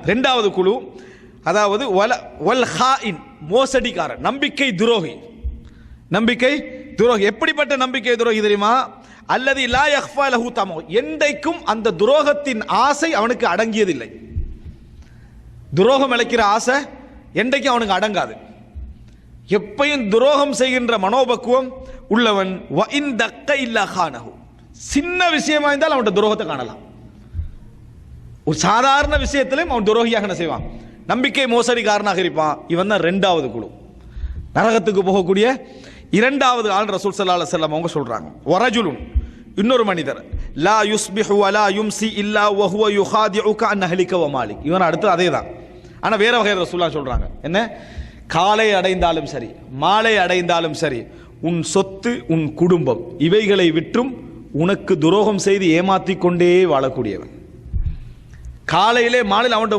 ரெண்டாவது குழு, அதாவது வல் ஹாயின், மோசடிக்காரன், நம்பிக்கை துரோகி. நம்பிக்கை துரோகி எப்படிப்பட்ட நம்பிக்கை துரோகி தெரியுமா? அல்லது லா யக்ஃபா லஹு தமோ, என்றைக்கும் அந்த துரோகத்தின் ஆசை அவனுக்கு அடங்கியதில்லை. துரோகம் இழைக்கிற ஆசை என்றைக்கும் அவனுக்கு அடங்காது. எப்பையும் துரோகம் செய்கின்ற மனோபக்குவம் உள்ளவன். வ இன் தக்க இல்லா கானஹு, சின்ன விஷயமா இருந்தால் அவன் துரோகத்தை காணலாம். ஒரு சாதாரண விஷயத்திலும் அவன் துரோகியாக என்ன செய்வான்? நம்பிக்கை மோசடிக்காரனாக இருப்பான். இவன் தான் ரெண்டாவது குழு, நரகத்துக்கு போகக்கூடிய இரண்டாவது ஆள். ரசூல் ஸல்லல்லாஹு அலைஹி வஸல்லம் அவங்க சொல்றாங்க, வரஜுலுன், இன்னொரு மனிதர், லா யுஸ்பிஹு வலா யும்சி இல்லா வஹுவ யுஹாதிஉக அன் அஹ்லிக வ மாலிக். இவன் அடுத்து அதே தான், ஆனா வேற வகையில் ரசூலுல்லாஹ் சொல்றாங்க. என்ன? காலை அடைந்தாலும் சரி, மாலை அடைந்தாலும் சரி, உன் சொத்து, உன் குடும்பம், இவைகளை விற்றும் உனக்கு துரோகம் செய்து ஏமாற்றிக் கொண்டே வாழக்கூடியவன். காலையிலே மாலையில் அவன்